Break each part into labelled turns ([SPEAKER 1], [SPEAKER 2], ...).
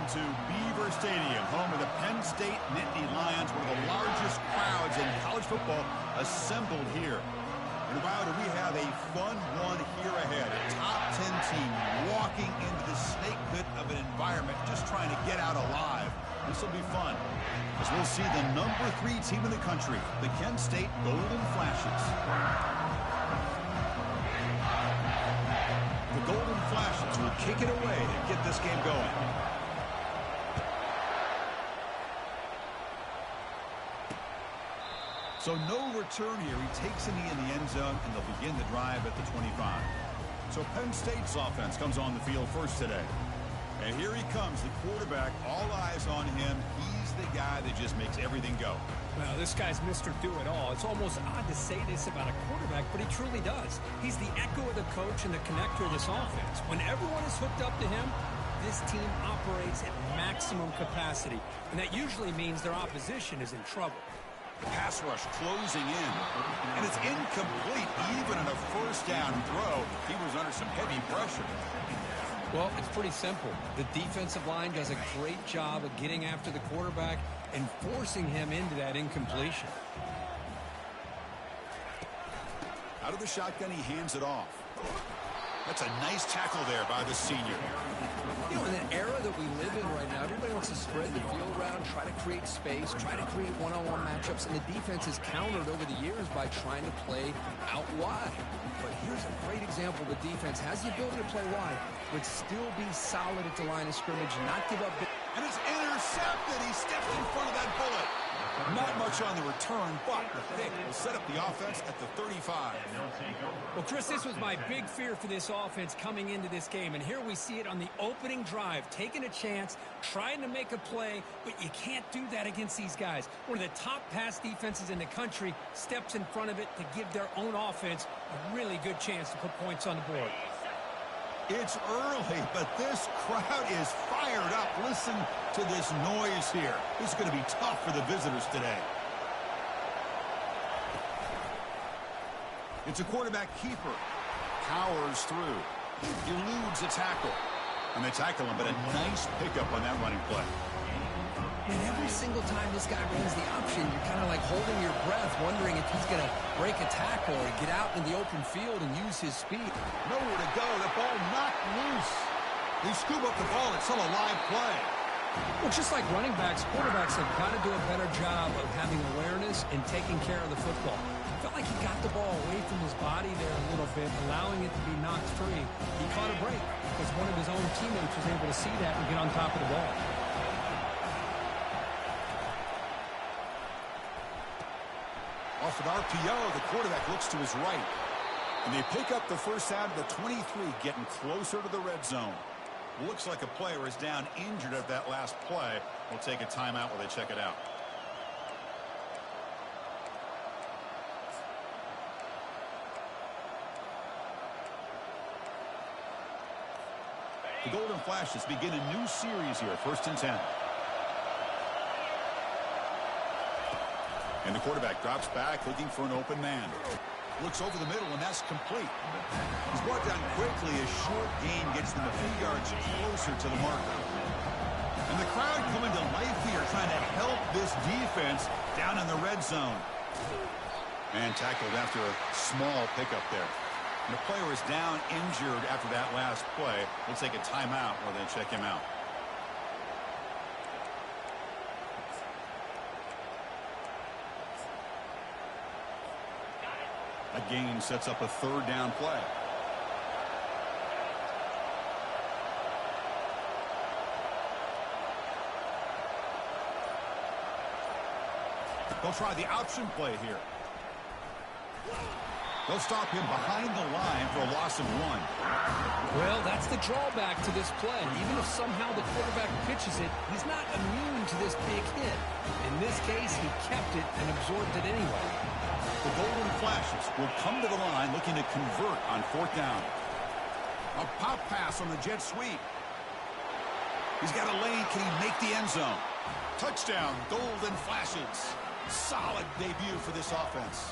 [SPEAKER 1] welcome to Beaver Stadium, home of the Penn State Nittany Lions, one of the largest crowds in college football assembled here. And wow, do we have a fun one here ahead. A top 10 team walking into the snake pit of an environment, just trying to get out alive. This will be fun, as we'll see the number 3 team in the country, the Kent State Golden Flashes. The Golden Flashes will kick it away to get this game going. So no return here. He takes a knee in the end zone, and they'll begin the drive at the 25. So Penn State's offense comes on the field first today. And here he comes, the quarterback, all eyes on him. He's the guy that just makes everything go.
[SPEAKER 2] Well, this guy's Mr. Do-It-All. It's almost odd to say this about a quarterback, but he truly does. He's the echo of the coach and the connector of this offense. When everyone is hooked up to him, this team operates at maximum capacity, and that usually means their opposition is in trouble.
[SPEAKER 1] Pass rush closing in, and it's incomplete. Even in a first down throw, he was under some heavy pressure.
[SPEAKER 2] Well, it's pretty simple. The defensive line does a great job of getting after the quarterback and forcing him into that incompletion.
[SPEAKER 1] Out of the shotgun, he hands it off. That's a nice tackle there by the senior.
[SPEAKER 2] You know, in an era that we live in right now, everybody wants to spread the field around, try to create space, try to create one-on-one matchups, and the defense has countered over the years by trying to play out wide. But here's a great example. The defense has the ability to play wide, but still be solid at the line of scrimmage, not give up.
[SPEAKER 1] And it's intercepted. He stepped in front of that bullet. Not much on the return, but the pick will set up the offense at the 35.
[SPEAKER 2] Well, Chris, this was my big fear for this offense coming into this game, and here we see it on the opening drive, taking a chance, trying to make a play, but you can't do that against these guys. One of the top pass defenses in the country steps in front of it to give their own offense a really good chance to put points on the board.
[SPEAKER 1] It's early, but this crowd is fired up. Listen to this noise here. This is going to be tough for the visitors today. It's a quarterback keeper. Powers through. Eludes a tackle. And they tackle him, but a nice pickup on that running play.
[SPEAKER 2] And every single time this guy runs the option, you're kind of like holding your breath, wondering if he's going to break a tackle or get out in the open field and use his speed.
[SPEAKER 1] Nowhere to go. The ball knocked loose. They scoop up the ball. It's still a live play.
[SPEAKER 2] Well, just like running backs, quarterbacks have got to do a better job of having awareness and taking care of the football. Felt like he got the ball away from his body there a little bit, allowing it to be knocked free. He caught a break because one of his own teammates was able to see that and get on top of the ball.
[SPEAKER 1] Off an RPO, the quarterback looks to his right. And they pick up the first down to the 23, getting closer to the red zone. Looks like a player is down injured at that last play. We'll take a timeout while they check it out. The Golden Flashes begin a new series here, 1st and 10. And the quarterback drops back, looking for an open man. Looks over the middle, and that's complete. He's brought down quickly. A short gain gets them a few yards closer to the marker. And the crowd coming to life here, trying to help this defense down in the red zone. And tackled after a small pickup there. And the player is down injured after that last play. We'll take a timeout while they check him out. A gain sets up a 3rd down play. They'll try the option play here. They'll stop him behind the line for a loss of 1.
[SPEAKER 2] Well, that's the drawback to this play. Even if somehow the quarterback pitches it, he's not immune to this big hit. In this case, he kept it and absorbed it anyway.
[SPEAKER 1] The Golden Flashes will come to the line looking to convert on 4th down. A pop pass on the jet sweep. He's got a lane. Can he make the end zone? Touchdown, Golden Flashes. Solid debut for this offense.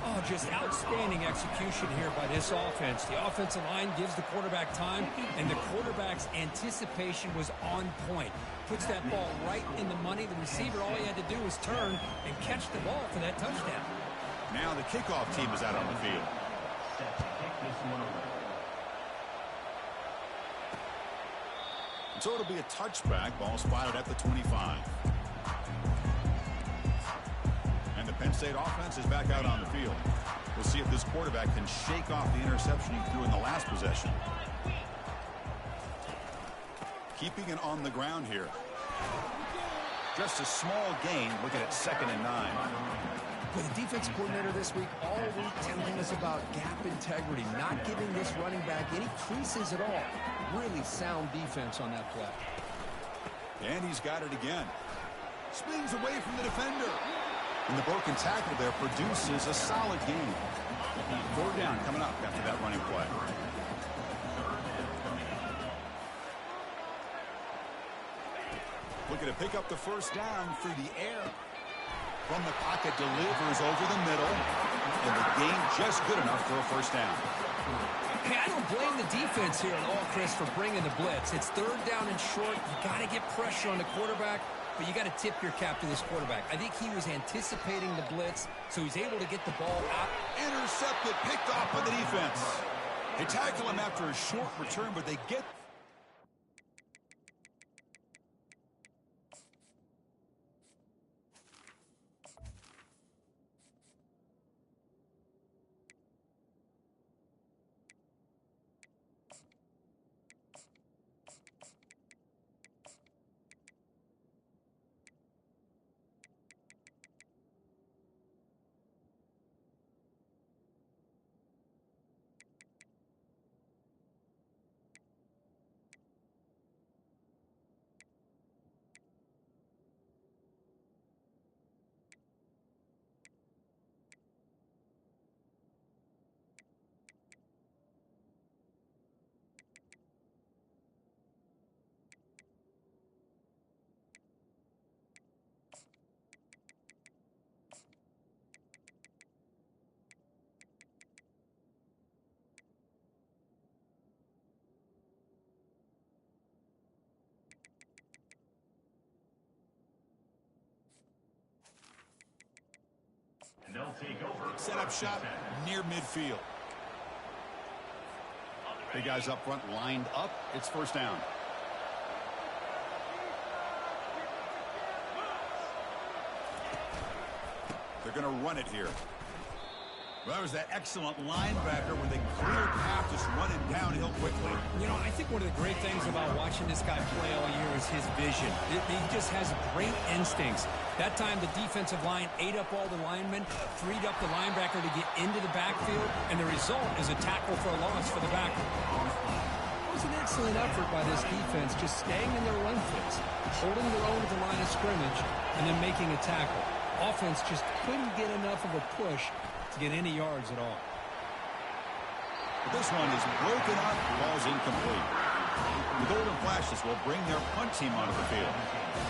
[SPEAKER 2] Oh, just outstanding execution here by this offense. The offensive line gives the quarterback time, and the quarterback's anticipation was on point. Puts that ball right in the money. The receiver, all he had to do was turn and catch the ball for that touchdown.
[SPEAKER 1] Now the kickoff team is out on the field. So it'll be a touchback. Ball spotted at the 25. And the Penn State offense is back out on the field. We'll see if this quarterback can shake off the interception he threw in the last possession. Keeping it on the ground here. Just a small gain. Looking at 2nd and 9.
[SPEAKER 2] With the defensive coordinator this week, all week telling us about gap integrity, not giving this running back any creases at all. Really sound defense on that play.
[SPEAKER 1] And he's got it again. Swings away from the defender. And the broken tackle there produces a solid gain. 4th down coming up after that running play. Looking to pick up the 1st down through the air. From the pocket, delivers over the middle. And the gain just good enough for a 1st down.
[SPEAKER 2] Hey, I don't blame the defense here at all, Chris, for bringing the blitz. It's 3rd down and short. You got to get pressure on the quarterback, but you got to tip your cap to this quarterback. I think he was anticipating the blitz, so he's able to get the ball out.
[SPEAKER 1] Intercepted, picked off by the defense. They tackle him after a short return, but they get... Set up shop near midfield. Big guys up front lined up. It's 1st down. They're going to run it here. Well, that was that excellent linebacker with a clear path just running downhill quickly.
[SPEAKER 2] You know, I think one of the great things about watching this guy play all year is his vision. He just has great instincts. That time, the defensive line ate up all the linemen, freed up the linebacker to get into the backfield, and the result is a tackle for a loss for the backer. It was an excellent effort by this defense, just staying in their run fits, holding their own at the line of scrimmage, and then making a tackle. Offense just couldn't get enough of a push to get any yards at all.
[SPEAKER 1] But this one is broken up. Ball's incomplete. The Golden Flashes will bring their punt team onto the field.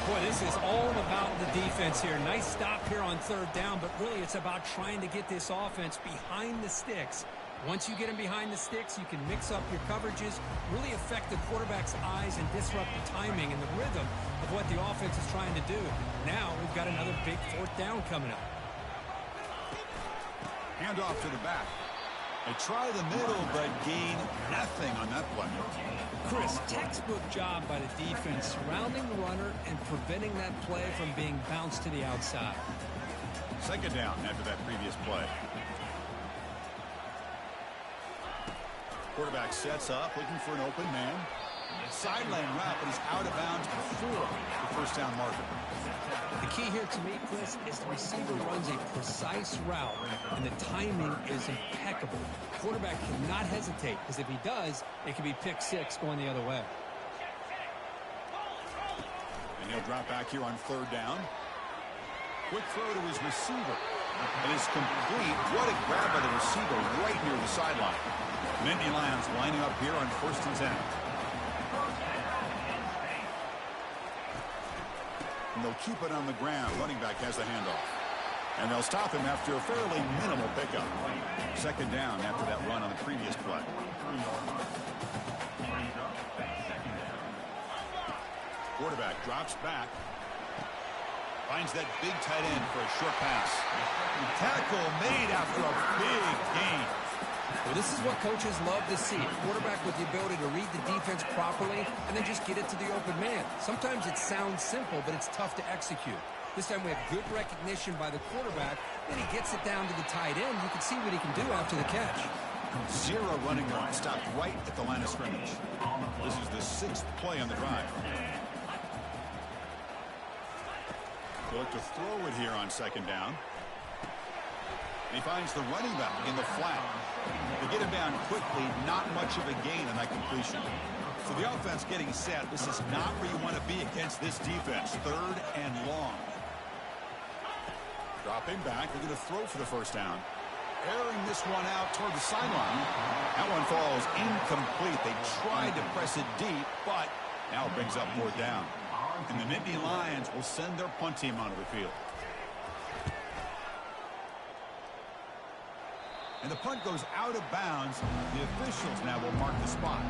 [SPEAKER 2] Boy, this is all about the defense here. Nice stop here on 3rd down, but really it's about trying to get this offense behind the sticks. Once you get them behind the sticks, you can mix up your coverages, really affect the quarterback's eyes and disrupt the timing and the rhythm of what the offense is trying to do. Now we've got another big 4th down coming up.
[SPEAKER 1] Handoff to the back. They try the middle, but gain nothing on that play.
[SPEAKER 2] Chris, textbook job by the defense, surrounding the runner and preventing that play from being bounced to the outside.
[SPEAKER 1] 2nd down after that previous play. Quarterback sets up, looking for an open man. Sideline route, but he's out of bounds before the 1st down marker.
[SPEAKER 2] The key here to me, Chris, is the receiver runs a precise route, and the timing is impeccable. The quarterback cannot hesitate, because if he does, it could be pick 6 going the other way.
[SPEAKER 1] And he'll drop back here on 3rd down. Quick throw to his receiver. And it's complete. What a grab by the receiver right near the sideline. Nittany Lions lining up here on 1st and 10. And they'll keep it on the ground. Running back has the handoff. And they'll stop him after a fairly minimal pickup. Second down after that run on the previous play. Quarterback drops back. Finds that big tight end for a short pass. Tackle made after a big gain.
[SPEAKER 2] Well, this is what coaches love to see. A quarterback with the ability to read the defense properly and then just get it to the open man. Sometimes it sounds simple, but it's tough to execute. This time we have good recognition by the quarterback. Then he gets it down to the tight end. You can see what he can do after the catch.
[SPEAKER 1] Zero running room stopped right at the line of scrimmage. This is the 6th play on the drive. They'll look to throw it here on second down. And he finds the running back in the flat. They get him down quickly, not much of a gain on that completion. So the offense getting set. This is not where you want to be against this defense. 3rd and long. Dropping back. They're going to throw for the first down. Airing this one out toward the sideline. That one falls incomplete. They tried to press it deep, but now it brings up 4th down. And the Nittany Lions will send their punt team onto the field. And the punt goes out of bounds. The officials now will mark the spot.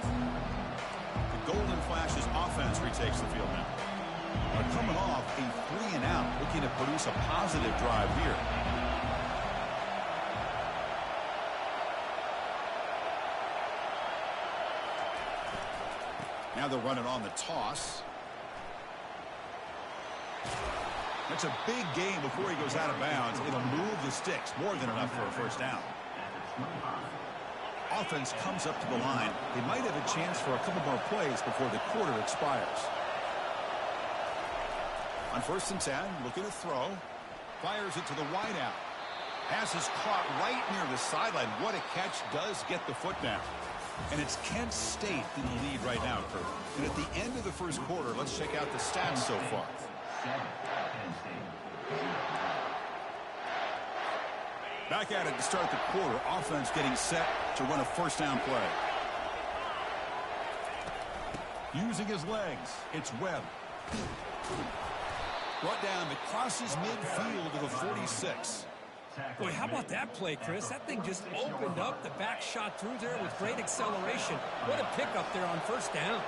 [SPEAKER 1] The Golden Flashes offense retakes the field now. They're coming off a 3-and-out, looking to produce a positive drive here. Now they're running on the toss. That's a big gain before he goes out of bounds. It'll move the sticks, more than enough for a first down. Offense comes up to the line. They might have a chance for a couple more plays before the quarter expires. On 1st and 10, looking to throw. Fires it to the wideout. Pass is caught right near the sideline. What a catch, does get the foot down. And it's Kent State in the lead right now, Kurt. And at the end of the first quarter, let's check out the stats so far. Back at it to start the quarter. Offense getting set to run a first down play. Using his legs, it's Webb. Brought down that crosses midfield to the 46.
[SPEAKER 2] Boy, how about that play, Chris? That thing just opened up. The back shot through there with great acceleration. What a pickup there on first down.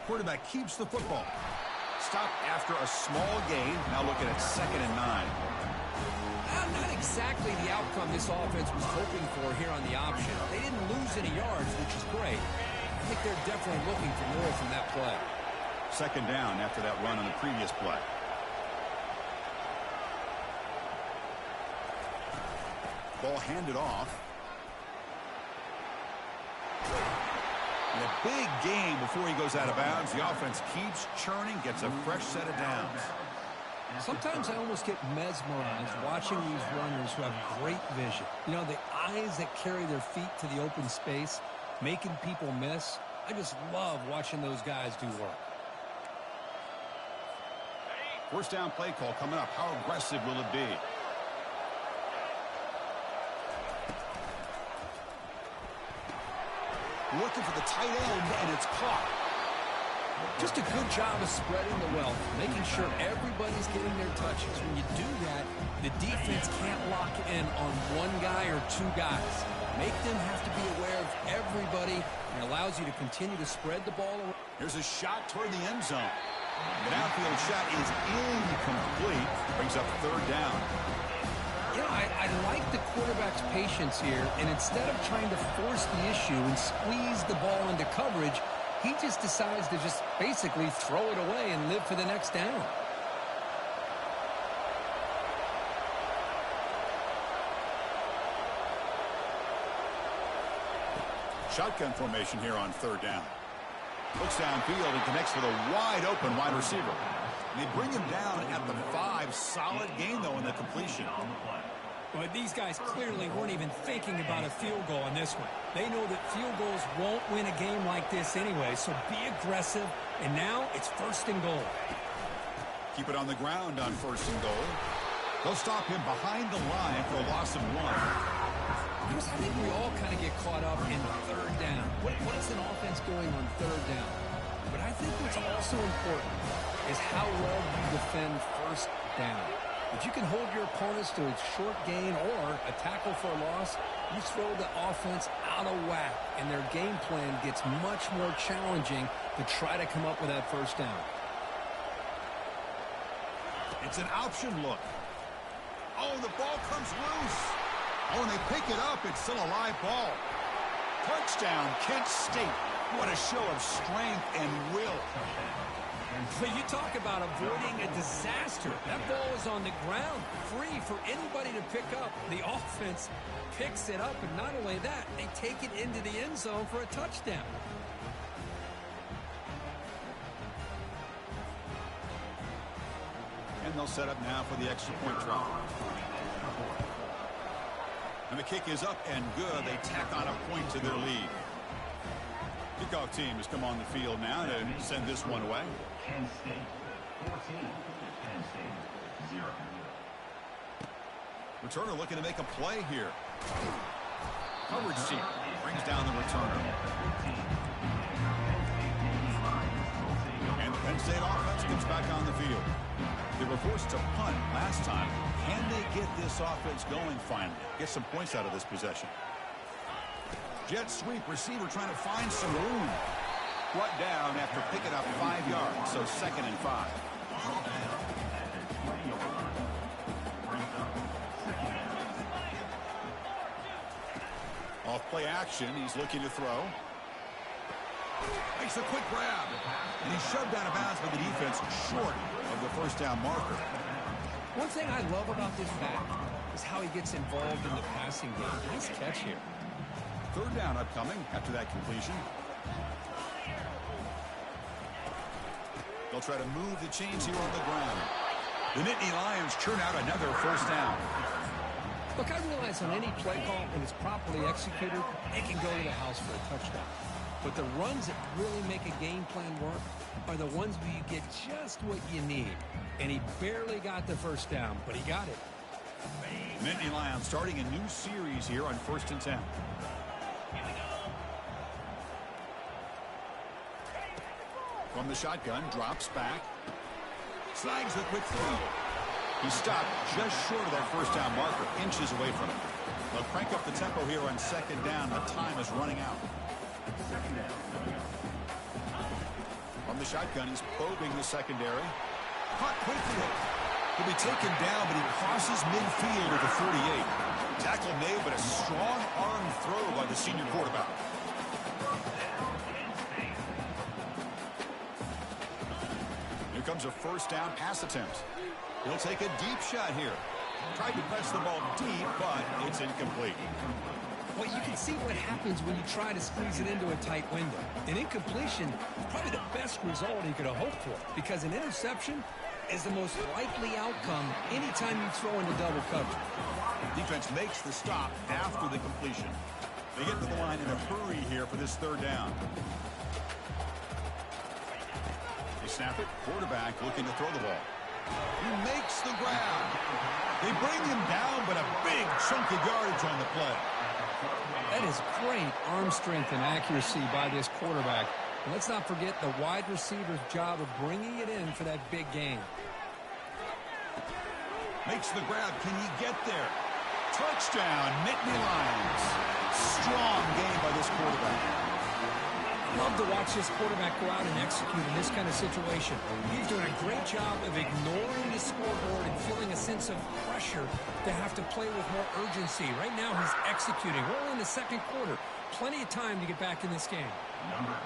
[SPEAKER 1] Quarterback keeps the football. Stopped after a small gain. Now looking at 2nd and 9.
[SPEAKER 2] Not exactly the outcome this offense was hoping for here on the option. They didn't lose any yards, which is great. I think they're definitely looking for more from that play.
[SPEAKER 1] 2nd down after that run on the previous play. Ball handed off. And a big gain before he goes out of bounds. The offense keeps churning, gets a fresh set of downs.
[SPEAKER 2] Sometimes I almost get mesmerized watching these runners who have great vision. You know, the eyes that carry their feet to the open space, making people miss. I just love watching those guys do work.
[SPEAKER 1] First down play call coming up. How aggressive will it be? Looking for the tight end, and it's caught.
[SPEAKER 2] Just a good job of spreading the wealth, making sure everybody's getting their touches. When you do that, the defense can't lock in on one guy or 2 guys. Make them have to be aware of everybody, and it allows you to continue to spread the ball around.
[SPEAKER 1] Here's a shot toward the end zone. The downfield shot is incomplete. Brings up 3rd down.
[SPEAKER 2] You know, I like the quarterback's patience here, and instead of trying to force the issue and squeeze the ball into coverage, he just decides to just basically throw it away and live for the next down.
[SPEAKER 1] Shotgun formation here on 3rd down. Looks downfield and connects with a wide open wide receiver. And they bring him down at the 5. Solid gain, though, in the completion.
[SPEAKER 2] But these guys clearly weren't even thinking about a field goal on this one. They know that field goals won't win a game like this anyway, so be aggressive. And now it's 1st and goal.
[SPEAKER 1] Keep it on the ground on 1st and goal. They'll stop him behind the line for a loss of 1.
[SPEAKER 2] I think we all kind of get caught up in 3rd down. What does going on third down. But I think what's also important is how well you defend first down. If you can hold your opponents to a short gain or a tackle for a loss, you throw the offense out of whack, and their game plan gets much more challenging to try to come up with that first down.
[SPEAKER 1] It's an option look. Oh, the ball comes loose. Oh, and they pick it up. It's still a live ball. Touchdown, Kent State. What a show of strength and will.
[SPEAKER 2] But you talk about avoiding a disaster. That ball is on the ground, free for anybody to pick up. The offense picks it up, and not only that, they take it into the end zone for a touchdown.
[SPEAKER 1] And they'll set up now for the extra point try. And the kick is up and good. They tack on a point to their lead. Kickoff team has come on the field now to send this one away.
[SPEAKER 3] Kent State 14, Penn State 0.
[SPEAKER 1] Returner looking to make a play here. Coverage team brings down the returner. And the Penn State offense comes back on the field. They were forced to punt last time. Can they get this offense going finally? Get some points out of this possession. Jet sweep, receiver trying to find some room. Brought down after picking up 5 yards, so 2nd and 5. Off play action, he's looking to throw. Makes a quick grab, and he's shoved out of bounds by the defense short of the first down marker.
[SPEAKER 2] One thing I love about this back is how he gets involved in the passing game. Nice catch here.
[SPEAKER 1] Third down upcoming after that completion. They'll try to move the chains here on the ground. The Nittany Lions churn out another first down.
[SPEAKER 2] Look, I realize on any play call, when it's properly executed, it can go to the house for a touchdown. But the runs that really make a game plan work are the ones where you get just what you need. And he barely got the first down, but he got it.
[SPEAKER 1] Nittany Lions starting a new series here on 1st and 10. From the shotgun, drops back. Snags the quick throw. He stopped just short of that first down marker, inches away from it. They'll crank up the tempo here on 2nd down. The time is running out. From the shotgun, he's probing the secondary. Caught quickly. He'll be taken down, but he crosses midfield at the 48. Tackle made, but a strong arm throw by the senior quarterback. Here comes a first down pass attempt. He'll take a deep shot here. Tried to press the ball deep, but it's incomplete.
[SPEAKER 2] Well, you can see what happens when you try to squeeze it into a tight window. An incompletion is probably the best result he could have hoped for, because an interception is the most likely outcome anytime you throw into double coverage.
[SPEAKER 1] Defense makes the stop after the completion. They get to the line in a hurry here for this third down. They snap it. Quarterback looking to throw the ball. He makes the grab. They bring him down, but a big chunk of yardage on the play.
[SPEAKER 2] That is great arm strength and accuracy by this quarterback. And let's not forget the wide receiver's job of bringing it in for that big gain.
[SPEAKER 1] Makes the grab. Can he get there? Touchdown, Nittany Lions. Strong game by this quarterback.
[SPEAKER 2] Love to watch this quarterback go out and execute in this kind of situation. He's doing a great job of ignoring the scoreboard and feeling a sense of pressure to have to play with more urgency. Right now he's executing. We're in the second quarter. Plenty of time to get back in this game.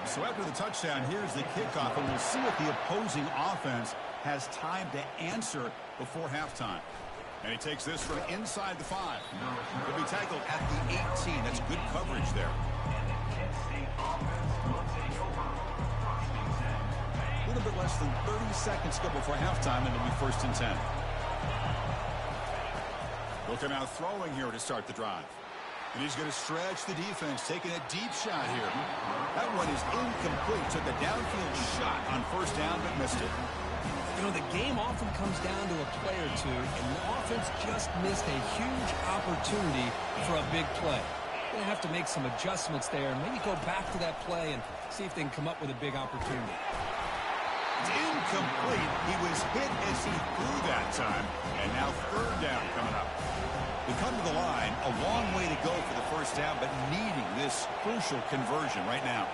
[SPEAKER 1] So after the touchdown, here's the kickoff, and we'll see if the opposing offense has time to answer before halftime. And he takes this from inside the 5. He'll be tackled at the 18. That's good coverage there. A little bit less than 30 seconds to go before halftime, and it'll be 1st and 10. Looking out throwing here to start the drive. And he's going to stretch the defense, taking a deep shot here. That one is incomplete. Took a downfield shot on first down, but missed it.
[SPEAKER 2] You know, the game often comes down to a play or two, and the offense just missed a huge opportunity for a big play. Going to have to make some adjustments there and maybe go back to that play and see if they can come up with a big opportunity.
[SPEAKER 1] It's incomplete. He was hit as he threw that time. And now third down coming up. We come to the line, a long way to go for the first down, but needing this crucial conversion right now.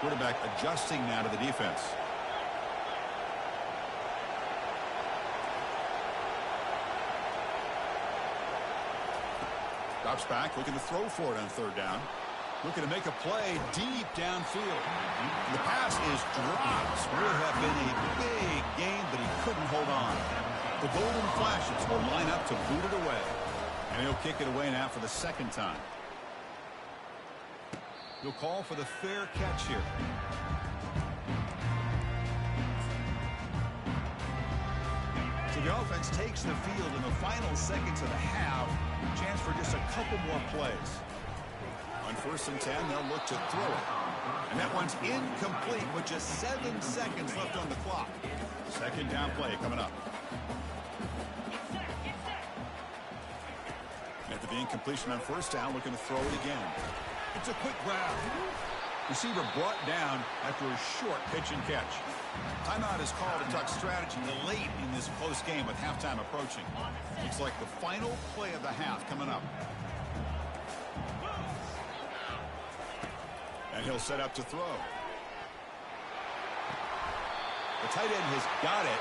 [SPEAKER 1] Quarterback adjusting now to the defense. Drops back, looking to throw for it on third down. Looking to make a play deep downfield. The pass is dropped. Would have been a big gain, but he couldn't hold on. The Golden Flashes will line up to boot it away. And he'll kick it away now for the second time. He'll call for the fair catch here. So the offense takes the field in the final seconds of the half. Chance for just a couple more plays. On 1st and 10, they'll look to throw it. And that one's incomplete with just 7 seconds left on the clock. Second down play coming up. After the incompletion on 1st down, looking to throw it again. It's a quick grab. Receiver brought down after a short pitch and catch. Timeout is called to talk strategy late in this close game with halftime approaching. Looks like the final play of the half coming up. And he'll set up to throw. The tight end has got it.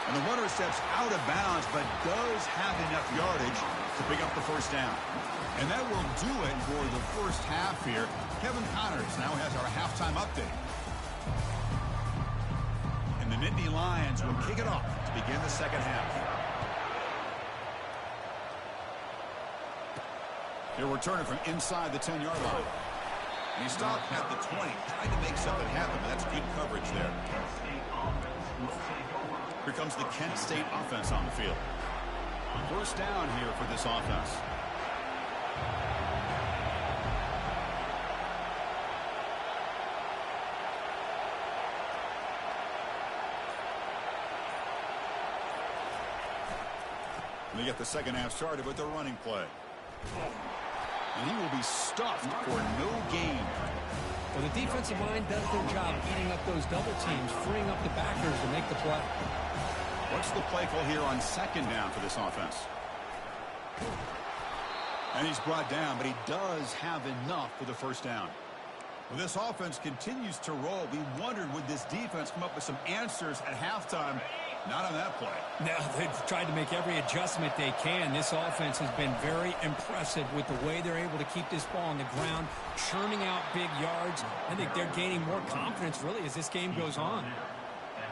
[SPEAKER 1] And the runner steps out of bounds, but does have enough yardage to pick up the first down. And that will do it for the first half here. Kevin Connors now has our halftime update. And the Nittany Lions will kick it off to begin the second half. He'll return it from inside the 10-yard line. And he stopped at the 20, trying to make something happen, but that's good coverage there. Here comes the Kent State offense on the field. First down here for this offense. And they get the second half started with their running play. And he will be stuffed for no gain.
[SPEAKER 2] Well, the defensive line does their job eating up those double teams, freeing up the backers to make the play.
[SPEAKER 1] What's the play call here on second down for this offense? And he's brought down, but he does have enough for the first down. Well, this offense continues to roll. We wondered, would this defense come up with some answers at halftime? Not on that play.
[SPEAKER 2] No, they've tried to make every adjustment they can. This offense has been very impressive with the way they're able to keep this ball on the ground, churning out big yards. I think they're gaining more confidence, really, as this game goes on.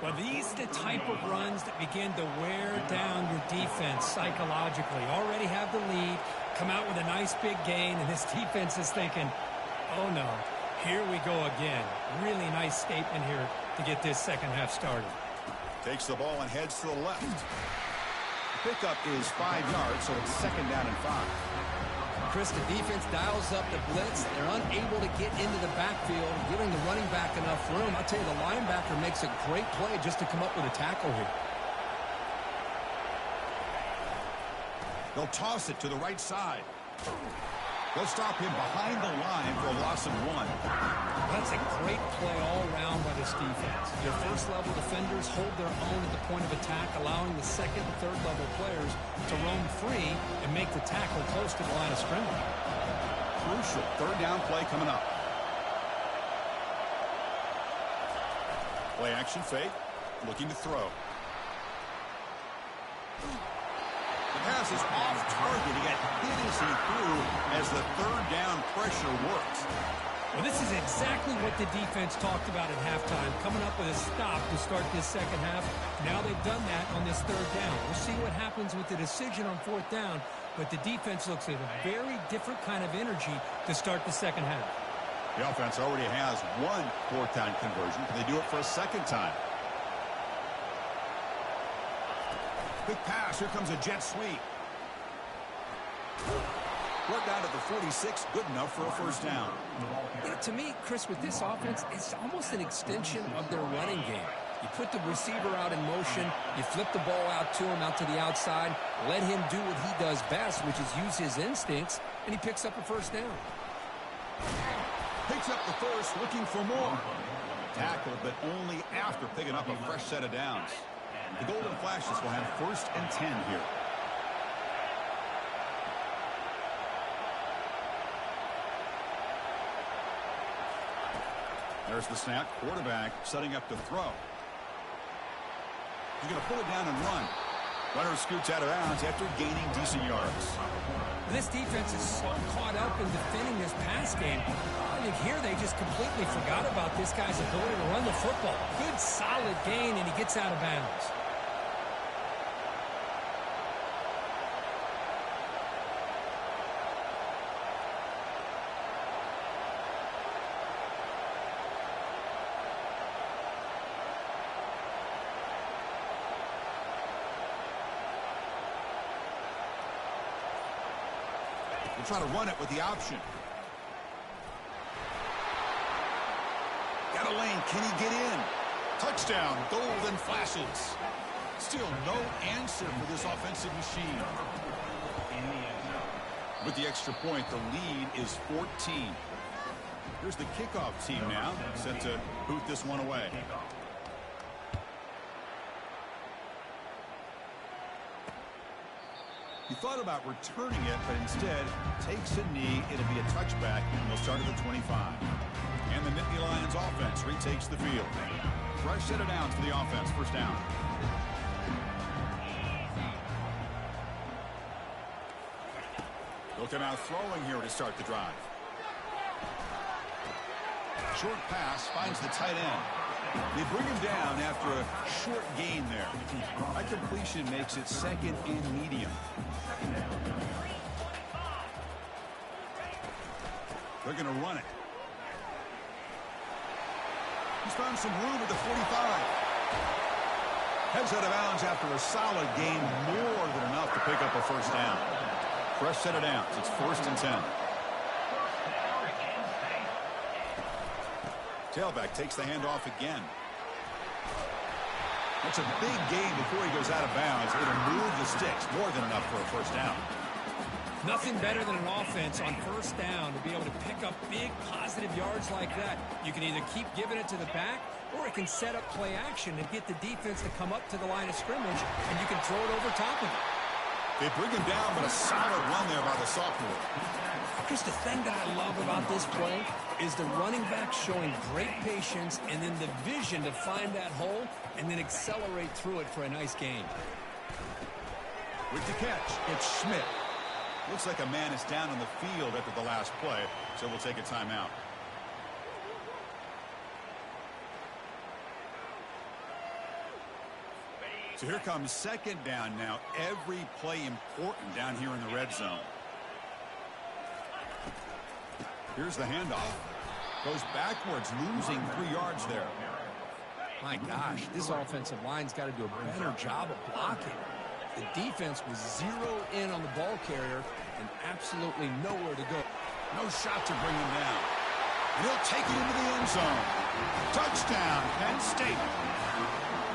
[SPEAKER 2] Well, these are the type of runs that begin to wear down your defense psychologically. Already have the lead, come out with a nice big gain, and this defense is thinking, oh, no, here we go again. Really nice statement here to get this second half started.
[SPEAKER 1] Takes the ball and heads to the left. The pickup is 5 yards, so it's second down and 5.
[SPEAKER 2] Chris, the defense dials up the blitz. They're unable to get into the backfield, giving the running back enough room. I'll tell you, the linebacker makes a great play just to come up with a tackle here.
[SPEAKER 1] They'll toss it to the right side. They'll stop him behind the line for a loss of 1.
[SPEAKER 2] That's a great play all around by this defense. Their first-level defenders hold their own at the point of attack, allowing the second and third-level players to roam free and make the tackle close to the line of scrimmage.
[SPEAKER 1] Crucial third down play coming up. Play action fake, looking to throw. The pass is off target. He got hit as he threw as the third down pressure works.
[SPEAKER 2] Well, this is exactly what the defense talked about at halftime, coming up with a stop to start this second half. Now they've done that on this third down. We'll see what happens with the decision on fourth down, but the defense looks at a very different kind of energy to start the second half.
[SPEAKER 1] The offense already has one fourth down conversion. Can they do it for a second time? Quick pass. Here comes a jet sweep. Worked out at the 46. Good enough for a first down.
[SPEAKER 2] You know, to me, Chris, with this offense, it's almost an extension of their running game. You put the receiver out in motion. You flip the ball out to him, out to the outside. Let him do what he does best, which is use his instincts, and he picks up a first down.
[SPEAKER 1] Picks up the first, looking for more. Tackled, but only after picking up a fresh set of downs. The Golden Flashes will have 1st and 10 here. There's the snap. Quarterback setting up to throw. He's going to pull it down and run. Runner scoots out of bounds after gaining decent yards.
[SPEAKER 2] This defense is so caught up in defending this pass game. I think here they just completely forgot about this guy's ability to run the football. Good, solid gain, and he gets out of bounds.
[SPEAKER 1] We'll try to run it with the option. Got a lane. Can he get in? Touchdown, Golden Flashes. Still no answer for this offensive machine. With the extra point, the lead is 14. Here's the kickoff team now, set to boot this one away. He thought about returning it, but instead takes a knee. It'll be a touchback, and they'll start at the 25. And the Nittany Lions offense retakes the field. Fresh set of downs for the offense. First down. They'll come out throwing here to start the drive. Short pass finds the tight end. They bring him down after a short gain there. That completion makes it 2nd and medium. They're going to run it. He's found some room at the 45. Heads out of bounds after a solid gain, more than enough to pick up a first down. Fresh set of downs. It's 1st and 10. Tailback takes the handoff again. That's a big gain before he goes out of bounds. It'll move the sticks, more than enough for a first down.
[SPEAKER 2] Nothing better than an offense on first down to be able to pick up big positive yards like that. You can either keep giving it to the back, or it can set up play action and get the defense to come up to the line of scrimmage, and you can throw it over top of it.
[SPEAKER 1] They bring him down, but a solid run there by the sophomore.
[SPEAKER 2] Just the thing that I love about this play is the running back showing great patience and then the vision to find that hole and then accelerate through it for a nice gain.
[SPEAKER 1] With the catch, it's Schmidt. Looks like a man is down on the field after the last play, so we'll take a timeout. So here comes 2nd down now. Every play important down here in the red zone. Here's the handoff. Goes backwards, losing 3 yards there.
[SPEAKER 2] My gosh, this offensive line's got to do a better job of blocking. The defense was zeroed in on the ball carrier and absolutely nowhere to go.
[SPEAKER 1] No shot to bring him down. And he'll take it into the end zone. Touchdown, Penn State.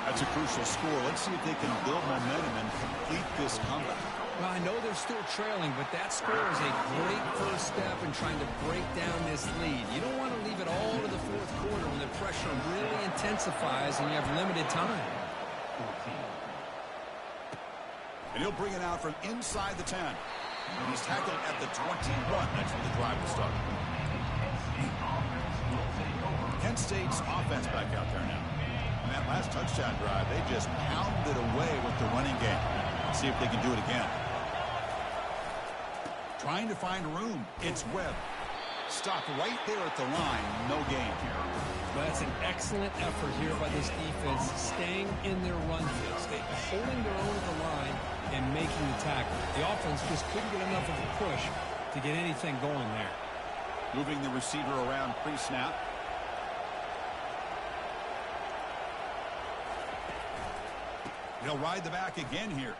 [SPEAKER 1] That's a crucial score. Let's see if they can build momentum and complete this comeback.
[SPEAKER 2] Well, I know they're still trailing, but that score is a great first step in trying to break down this lead. You don't want to leave it all to the 4th quarter when the pressure really intensifies and you have limited time.
[SPEAKER 1] And he'll bring it out from inside the 10. And he's tackled at the 21. That's where the drive will start. Kent State's offense back out there now. On that last touchdown drive, they just pounded away with the running game. Let's see if they can do it again. Trying to find room. It's Webb. Stopped right there at the line. No gain here.
[SPEAKER 2] Well, that's an excellent effort here by this defense, staying in their run field, holding their own at the line and making the tackle. The offense just couldn't get enough of a push to get anything going there.
[SPEAKER 1] Moving the receiver around pre-snap. He'll ride the back again here.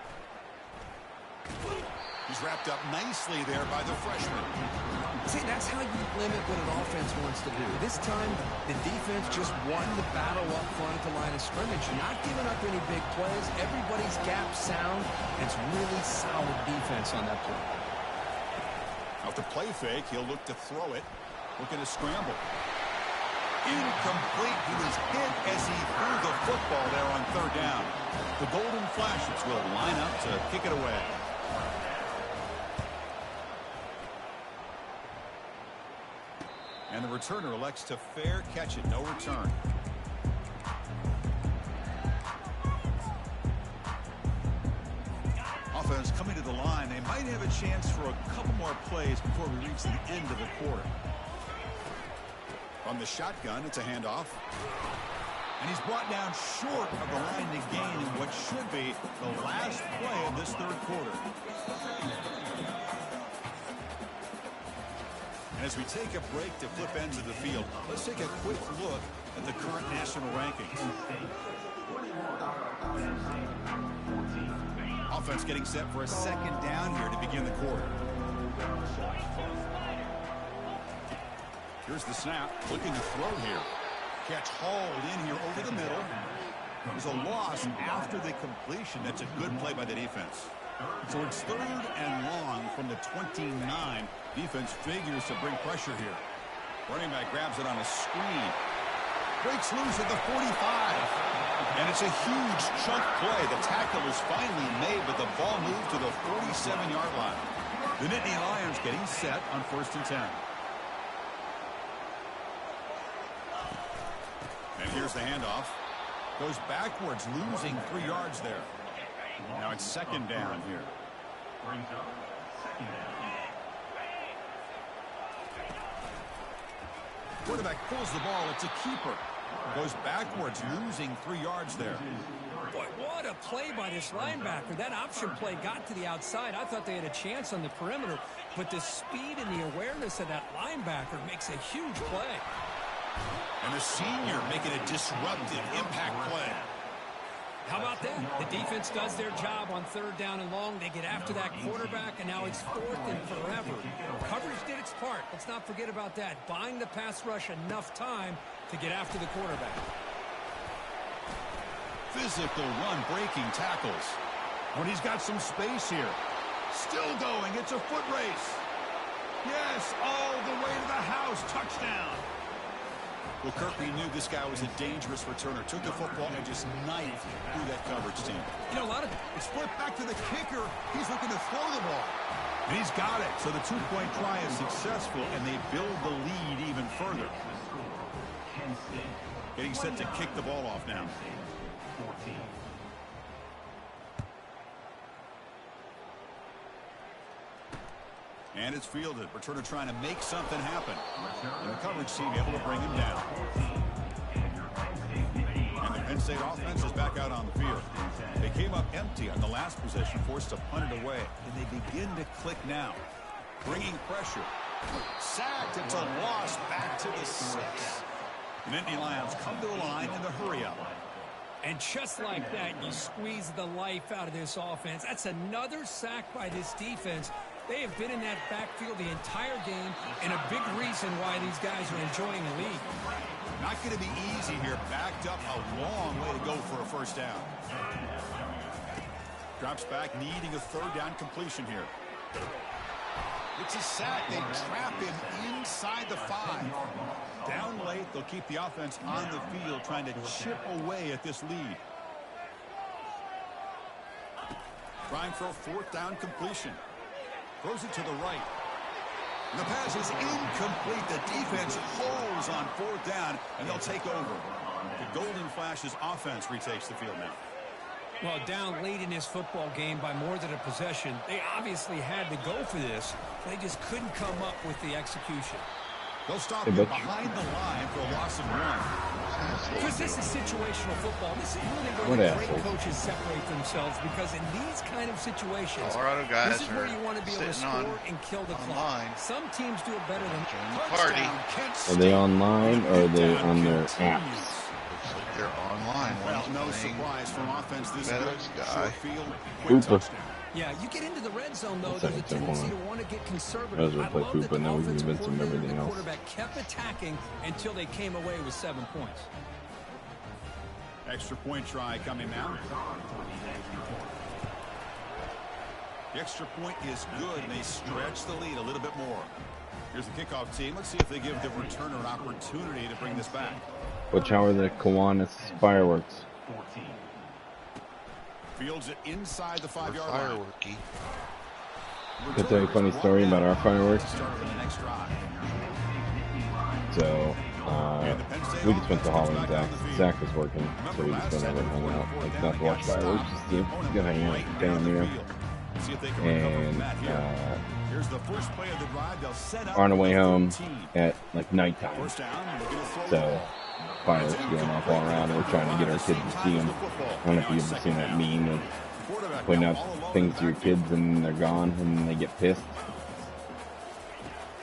[SPEAKER 1] He's wrapped up nicely there by the freshman.
[SPEAKER 2] See, that's how you limit what an offense wants to do. This time, the defense just won the battle up front at the line of scrimmage. Not giving up any big plays. Everybody's gap sound. It's really solid defense on that play.
[SPEAKER 1] Off the play fake, he'll look to throw it. Looking to scramble. Incomplete. He was hit as he threw the football there on third down. The Golden Flashes will line up to kick it away. And the returner elects to fair catch it. No return. Offense coming to the line. They might have a chance for a couple more plays before we reach the end of the quarter. From the shotgun, it's a handoff. And he's brought down short of the line to gain in what should be the last play of this third quarter. And as we take a break to flip ends of the field, let's take a quick look at the current national rankings. Offense getting set for a second down here to begin the quarter. Here's the snap. Looking to throw here. Catch hauled in here over the middle. There's a loss after the completion. That's a good play by the defense. So it's third and long from the 29. Defense figures to bring pressure here. Running back grabs it on a screen. Breaks loose at the 45. And it's a huge chunk play. The tackle is finally made, but the ball moved to the 47-yard line. The Nittany Lions getting set on 1st and 10. And here's the handoff. Goes backwards, losing 3 yards there. Now it's second down here. Quarterback pulls the ball. It's a keeper. Goes backwards, losing 3 yards there.
[SPEAKER 2] Boy, what a play by this linebacker. That option play got to the outside. I thought they had a chance on the perimeter, but the speed and the awareness of that linebacker makes a huge play.
[SPEAKER 1] And the senior making a disruptive impact play.
[SPEAKER 2] How about that? The defense does their job on third down and long. They get after that quarterback, and now it's 4th and forever. Coverage did its part. Let's not forget about that. Buying the pass rush enough time to get after the quarterback.
[SPEAKER 1] Physical run breaking tackles. When he's got some space here. Still going. It's a foot race. Yes, all the way to the house. Touchdown. Well, Kirby knew this guy was a dangerous returner. Took the football and just knifed through that coverage team.
[SPEAKER 2] You know, a lot of
[SPEAKER 1] it's flipped back to the kicker. He's looking to throw the ball. And he's got it. So the 2-point try is successful, and they build the lead even further. Getting set to kick the ball off now. And it's fielded. Returner trying to make something happen. And the coverage team able to bring him down. And the Penn State offense is back out on the field. They came up empty on the last possession, forced to punt it away. And they begin to click now. Bringing pressure. Sacked. It's a loss back to the 6. The Nittany Lions come to the line in the hurry-up.
[SPEAKER 2] And just like that, you squeeze the life out of this offense. That's another sack by this defense. They have been in that backfield the entire game, and a big reason why these guys are enjoying the lead.
[SPEAKER 1] Not going to be easy here. Backed up a long way to go for a first down. Drops back, needing a third down completion here. It's a sack. They trap him inside the 5. Down late, they'll keep the offense on the field, trying to chip away at this lead. Trying for a 4th down completion. Throws it to the right. And the pass is incomplete. The defense holds on 4th down, and they'll take over. The Golden Flashes offense retakes the field now.
[SPEAKER 2] Well, down late in this football game by more than a possession, they obviously had to go for this. They just couldn't come up with the execution.
[SPEAKER 1] They'll stop him behind the line for a loss of 1.
[SPEAKER 2] Because this is situational football. This is really where the great coaches separate themselves, because in these kind of situations,
[SPEAKER 4] Colorado guys
[SPEAKER 2] this is where you want to be able to score and kill the clock. Some teams do it better than
[SPEAKER 4] party.
[SPEAKER 5] Are they online or are they on their apps?
[SPEAKER 4] They're online.
[SPEAKER 1] Well, no surprise from offense this good.
[SPEAKER 4] Guy.
[SPEAKER 1] Short field, quick touchdown.
[SPEAKER 2] Yeah, you get into the red zone, though,
[SPEAKER 5] That's
[SPEAKER 2] there's a
[SPEAKER 5] like a
[SPEAKER 2] tendency
[SPEAKER 5] one.
[SPEAKER 2] to want to get conservative.
[SPEAKER 5] Those are
[SPEAKER 2] I
[SPEAKER 5] play
[SPEAKER 2] love
[SPEAKER 5] poop,
[SPEAKER 2] that
[SPEAKER 5] but
[SPEAKER 2] the
[SPEAKER 5] now we can
[SPEAKER 2] offensive
[SPEAKER 5] convince them
[SPEAKER 2] coordinator and
[SPEAKER 5] everything
[SPEAKER 2] the
[SPEAKER 5] else.
[SPEAKER 2] quarterback kept attacking until they came away with 7 points.
[SPEAKER 1] Extra point try coming now. The extra point is good, and they stretch the lead a little bit more. Here's the kickoff team. Let's see if they give the returner an opportunity to bring this back.
[SPEAKER 5] Watch how are the Kiwanis fireworks.
[SPEAKER 3] 14.
[SPEAKER 1] Fields it inside the 5-yard line.
[SPEAKER 4] Fireworky.
[SPEAKER 5] I'll tell you a funny story about our fireworks.
[SPEAKER 1] Start of the next drive.
[SPEAKER 5] So, we just went to Holland and Zach. Zach was working, so we just went over and hung out. Like, not to watch fireworks, just to go hang out down there. And,
[SPEAKER 1] Here's the first play of the drive. They'll set up
[SPEAKER 5] on our way home
[SPEAKER 1] 13.
[SPEAKER 5] at, like, nighttime.
[SPEAKER 1] First down, we're gonna throw the
[SPEAKER 5] So,
[SPEAKER 1] ball.
[SPEAKER 5] fireworks going off all around. We're trying to get our kids to see them. I don't know if you've ever seen that meme of pointing out things to your kids and they're gone and they get pissed.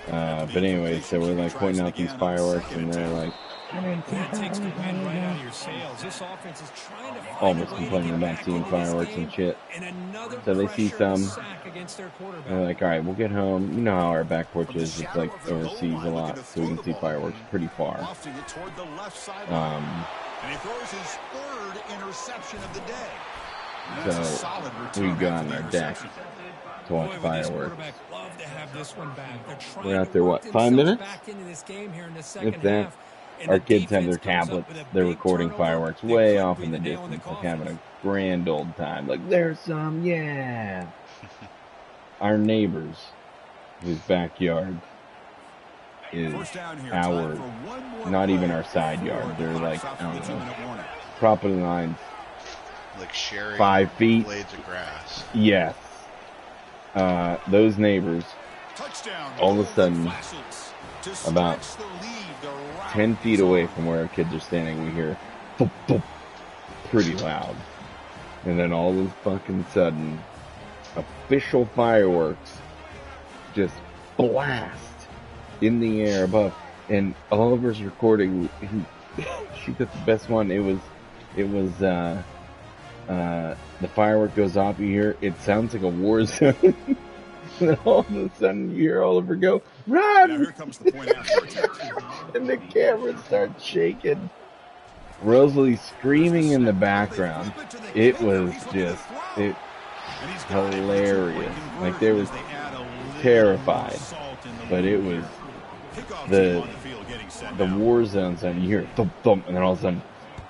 [SPEAKER 5] But anyway, so we're like pointing out these fireworks and they're like,
[SPEAKER 2] That takes the wind right out of your sails. This offense is trying to
[SPEAKER 5] all
[SPEAKER 2] find
[SPEAKER 5] of
[SPEAKER 2] a
[SPEAKER 5] us
[SPEAKER 2] way to
[SPEAKER 5] complaining
[SPEAKER 2] get
[SPEAKER 5] about
[SPEAKER 2] back
[SPEAKER 5] seeing
[SPEAKER 2] into this
[SPEAKER 5] fireworks
[SPEAKER 2] game,
[SPEAKER 5] and shit.
[SPEAKER 2] and another
[SPEAKER 5] So they see
[SPEAKER 2] pressure and
[SPEAKER 5] some,
[SPEAKER 2] sack against their quarterback.
[SPEAKER 5] and they're like, all right, we'll get home. You know how our back porch is. It's like overseas a lot, so we can see fireworks pretty far.
[SPEAKER 1] Lofting it toward the left sideline. And he throws his third interception of the day. And that's a solid
[SPEAKER 5] So we
[SPEAKER 1] return
[SPEAKER 5] go
[SPEAKER 1] after
[SPEAKER 5] on
[SPEAKER 1] the
[SPEAKER 5] our deck
[SPEAKER 1] interception.
[SPEAKER 5] to watch
[SPEAKER 2] Boy, would this
[SPEAKER 5] fireworks.
[SPEAKER 2] quarterback love to have this one back. They're trying
[SPEAKER 5] We're out
[SPEAKER 2] to
[SPEAKER 5] there,
[SPEAKER 2] work
[SPEAKER 5] what, 5
[SPEAKER 2] themselves
[SPEAKER 5] minutes?
[SPEAKER 2] back into this game here in the second
[SPEAKER 5] If that.
[SPEAKER 2] half. And
[SPEAKER 5] Our
[SPEAKER 2] the
[SPEAKER 5] kids have their
[SPEAKER 2] defense comes up
[SPEAKER 5] tablets.
[SPEAKER 2] with a
[SPEAKER 5] They're
[SPEAKER 2] big
[SPEAKER 5] recording
[SPEAKER 2] turnover
[SPEAKER 5] fireworks
[SPEAKER 2] that
[SPEAKER 5] way
[SPEAKER 2] could
[SPEAKER 5] off
[SPEAKER 2] be
[SPEAKER 5] in the
[SPEAKER 2] nail in
[SPEAKER 5] distance, like
[SPEAKER 2] coffin.
[SPEAKER 5] having a grand old time. Like, there's some, yeah. Our neighbors, whose backyard is
[SPEAKER 1] First down here.
[SPEAKER 5] our,
[SPEAKER 1] Time for one more
[SPEAKER 5] not even
[SPEAKER 1] play.
[SPEAKER 5] our side yard.
[SPEAKER 1] Forward,
[SPEAKER 5] They're
[SPEAKER 1] the
[SPEAKER 5] like,
[SPEAKER 1] clock
[SPEAKER 5] I don't
[SPEAKER 1] stops for the
[SPEAKER 5] know,
[SPEAKER 1] 2-minute warning.
[SPEAKER 5] property lines,
[SPEAKER 4] Like sharing
[SPEAKER 5] 5 feet.
[SPEAKER 4] blades of grass.
[SPEAKER 5] Yes. Those neighbors,
[SPEAKER 1] Touchdown.
[SPEAKER 5] all of a sudden,
[SPEAKER 1] Flashes to
[SPEAKER 5] about
[SPEAKER 1] stretch the lead. The route
[SPEAKER 5] 10 feet
[SPEAKER 1] is
[SPEAKER 5] away
[SPEAKER 1] on.
[SPEAKER 5] from where our kids are standing, we hear thump, thump, pretty loud. And then all of a fucking sudden, official fireworks just blast in the air above. And Oliver's recording, she got the best one. It was the firework goes off, you hear, it sounds like a war zone. And then all of a sudden you hear Oliver go, run!
[SPEAKER 1] Now here comes the point after attack.
[SPEAKER 5] And the camera starts shaking. Rosalie screaming in the background. It was just hilarious. Like, they was terrified. But it was the war zone sound. You hear thump thump, and then all of a sudden,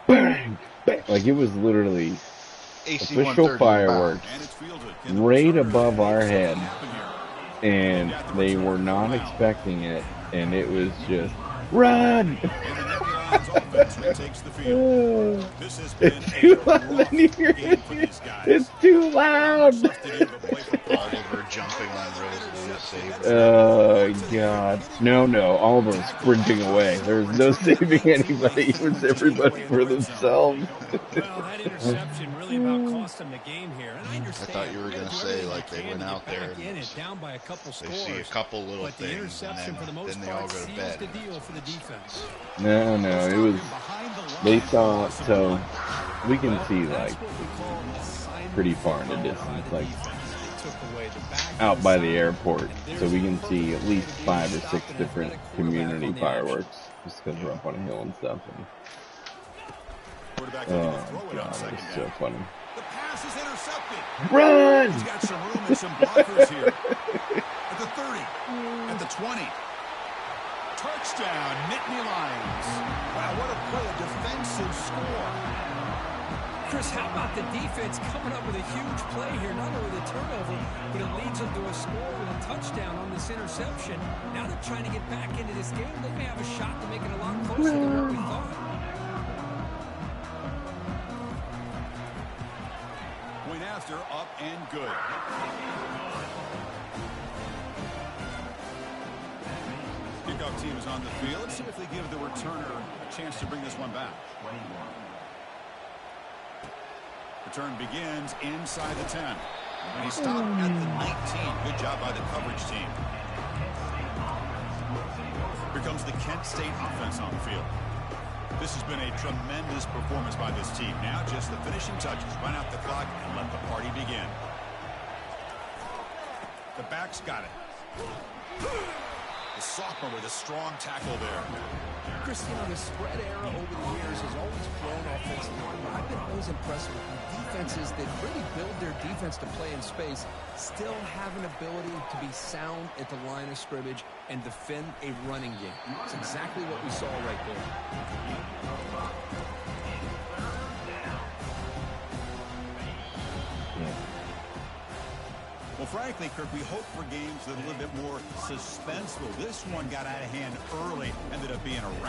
[SPEAKER 5] bang, bang. Like, it was literally official fireworks right above our head. And they were not expecting it, and it was just, run! It's too loud. It's too loud.
[SPEAKER 4] Oliver jumping on Rosalie, saving.
[SPEAKER 5] Oh God! No! Oliver was sprinting away. There was no saving anybody. It was everybody for themselves.
[SPEAKER 2] Well, that interception really about cost them the game here. And I understand.
[SPEAKER 4] I thought you were going to say, like, they went out there and
[SPEAKER 2] down by a couple
[SPEAKER 4] they
[SPEAKER 2] scores,
[SPEAKER 4] see a couple little
[SPEAKER 2] but the
[SPEAKER 4] things,
[SPEAKER 2] interception for the
[SPEAKER 4] and
[SPEAKER 2] most
[SPEAKER 4] then they all
[SPEAKER 2] part
[SPEAKER 4] go to
[SPEAKER 2] seals
[SPEAKER 4] bed.
[SPEAKER 2] the deal for the defense.
[SPEAKER 5] No, it was. They saw, so we can see like pretty far in the distance, like out by the airport, so we can see at least 5 or 6 different community fireworks, just because we're up on a hill and stuff. And, oh God, it's so funny.
[SPEAKER 1] The pass is intercepted.
[SPEAKER 5] Run!
[SPEAKER 1] He's got some room and some blockers here. At the 30, at the 20. Touchdown, Nittany Lions. Wow, what a play, a defensive score.
[SPEAKER 2] Chris, how about the defense coming up with a huge play here? Not only the turnover, but it leads them to a score with a touchdown on this interception. Now they're trying to get back into this game. They may have a shot to make it a lot closer than what we thought.
[SPEAKER 1] Point after, up and good. Kickoff team is on the field. Let's see if they give the returner a chance to bring this one back. Return begins inside the 10. And he stopped at the 19. Good job by the coverage team. Here comes the Kent State offense on the field. This has been a tremendous performance by this team. Now just the finishing touches. Run out the clock and let the party begin. The back's got it. The sophomore with a strong tackle there.
[SPEAKER 2] Chris, the spread era over the years has always grown offensive line, but I've been always impressed with defenses that really build their defense to play in space, still have an ability to be sound at the line of scrimmage and defend a running game. It's exactly what we saw right there.
[SPEAKER 1] Well, frankly, Kirk, we hope for games that are a little bit more suspenseful. This one got out of hand early, ended up being a